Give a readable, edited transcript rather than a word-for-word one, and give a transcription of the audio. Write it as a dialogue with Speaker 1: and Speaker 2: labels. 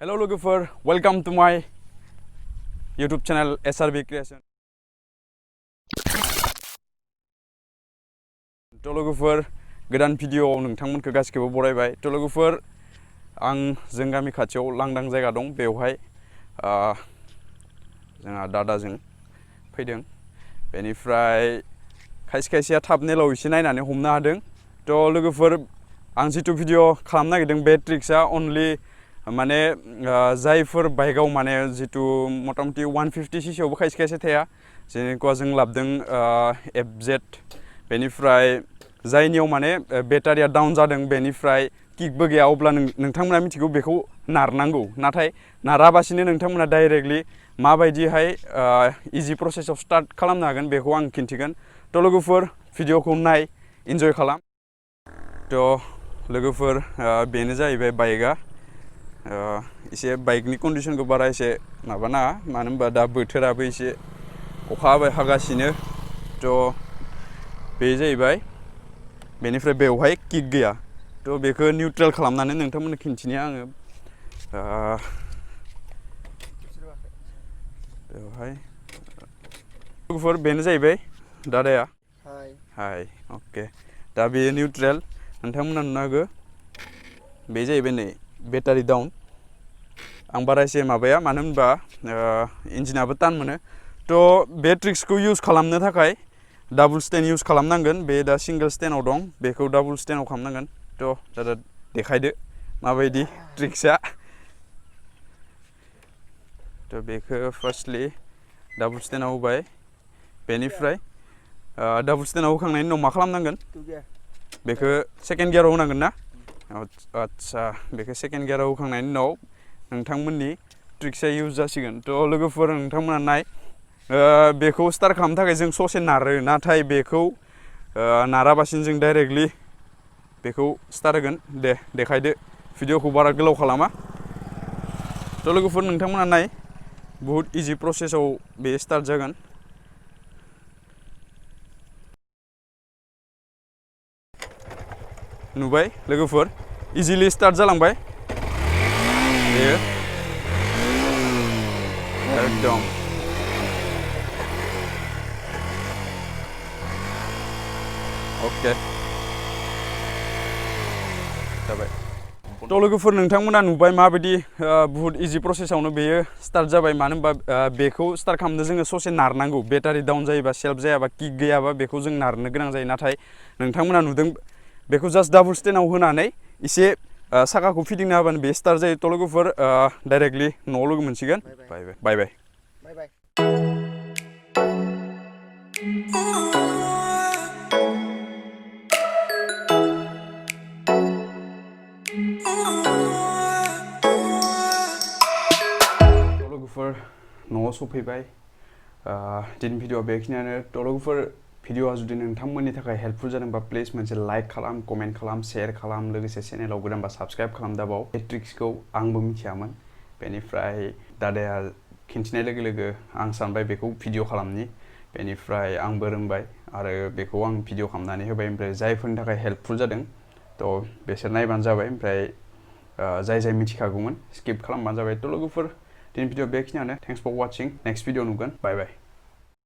Speaker 1: Hello लोगोफोर, welcome to my YouTube channel SRB Creation. थ' लोगोफोर गोदान भिडिअ'आव नोंथांमोनखौ गासिखौबो बरायबाय। थ' लोगोफोर जों गामि खाथियाव लांदां जायगा दं, बेवहाय जोंहा दादाजों फैदों। बेनिफ्राय खायसे खायसेया थाबनेलाव एसे नायनानै हमनो हादों। थ' लोगोफोर आं जिथु भिडिअ' खालामनो नागिरदों बे ट्रिक्सआ अनलि माने जायफोर बाइकआव माने जिथु मटामटि 150 सीसीआवबो खायसे खायसे थाया, जेनेबा जों लाबोदों FZ, बेनिफ्राय जायनियाव माने बेटारिया डाउन जादों, बेनिफ्राय किकबो गैया, अब्ला नोंथांमोना मिथिगौ बेखौ नारनांगौ। नाथाय नाराबासिनो नोंथांमोना डाइरेक्टलि माबायदिहाय इजि प्रसेसआव स्टार्ट खालामनो हागोन बेखौ आं खिन्थिगोन। थ' लोगोफोर भिडिअ'खौ नाय, इन्जय खालाम। थ' लोगोफोर बेनो जाहैबाय बाइकआ। एसे बाइकनि कन्डिशनखौ बारा एसे माबा नाङा, मानो होनबा दा बोथोराबो एसे अखा हागासिनो। थ' बे जाहैबाय, बेनिफ्राय बेवहाय किक गैया। थ' बेखौ निउट्रेल खालामनानै नोंथांमोननो खिन्थिनाया आङो बेवहाय लोगोफोर बेनो जाहैबाय दादाया। हाय अके, दा बेयो निउट्रेल, नोंथांमोना नुनो हागौ। बे जाहैबाय नै बेटारि डाउन। आं बारा एसे माबाया, मानो होनबा इन्जिनाबो टान मोनो। थ' बे ट्रिक्सखौ इउज खालामनो थाखाय डाबल स्टेन इउज खालामनांगोन। बे दा सिंगल स्टेनाव दं, बेखौ डाबल स्टेनाव खालामनांगोन। थ' दादा देखायदो माबायदि ट्रिक्सआ। थ' बेखौ फार्स्टलि डाबल स्टेनाव होबाय, बेनिफ्राय डाबल स्टेनाव होखांनायनि उनाव मा खालामनांगोन, बेखौ सेकेन्ड गियाराव होनांगोन ना। आदसा, बेखौ सेकेन्ड गियाराव होखांनायनि उनाव नोंथांमोननि ट्रिक्सआ इउज जासिगोन। थ' लोगोफोर नोंथांमोना नाय, बेखौ स्टार्ट खालामनो थाखाय जों ससे नारो, नाथाय बेखौ नाराबासिनो जों डाइरेक्टलि बेखौ स्टार्ट होगोन। दे देखायदो, भिडिअ'खौ बारा गोलाव खालामा। थ' लोगोफोर नोंथांमोना नाय, बुहुत इजि प्रसेसआव बे स्टार्ट जागोन। नुबाय लोगोफोर, इजिलि स्टार्ट जालांबाय बेयो एकदम। अके जाबाय। थ' लोगोफोर नोंथांमोना नुबाय माबायदि बुहुत इजि प्रसेसआवनो बेयो स्टार्ट जाबाय। मानो होनबा बेखौ स्टार्ट खालामनो जोङो ससे नारनांगौ। बेटारि डाउन जायोबा, सेल्फ जायाबा, किक गैयाबा बेखौ जों नारनो गोनां जायो। नाथाय नोंथांमोना नुदों बेखौ जास्ट डाबल स्टेनाव होनानै एसे साखाखौ फिदिंना होबानो बे स्टार्ट जायो। थ' लोगोफोर डाइरेक्टलि न'आव लोगो मोनसिगोन। बाय बाय बाय बाय। लोगोफोर न'आव सफैबाय। दिनै भिडिअ'आ बेखिनियानो। थ' लोगोफोर भिडिअ'आ जुदि नोंथांमोननि थाखाय हेल्पफुल जादोंबा प्लिज मोनसे लाइक खालाम, कमेन्ट खालाम, शेयार खालाम, लोगोसे चेनेलाव गोदानबा साबस्क्राइब खालाम दाबाव। बे ट्रिक्सखौ आंबो मिथियामोन, बेनिफ्राय दादाया खिन्थिनाय लोगो लोगो आं सानबाय बेखौ भिडिअ' खालामनि। बेनिफ्राय आंबो रोंबाय आरो बेखौ आं भिडिअ' खालामनानै होबाय। ओमफ्राय जायफोरनि थाखाय हेल्पफुल जादों थ' बिसोर नायबानो जाबाय। ओमफ्राय जाय मिथिखागौमोन स्किप खालामबानो जाबाय। थ' लोगोफोर दिनै भिडिअ' बेखिनियानो। Thanks for watching. Next video' नुगोन। बाय बाय।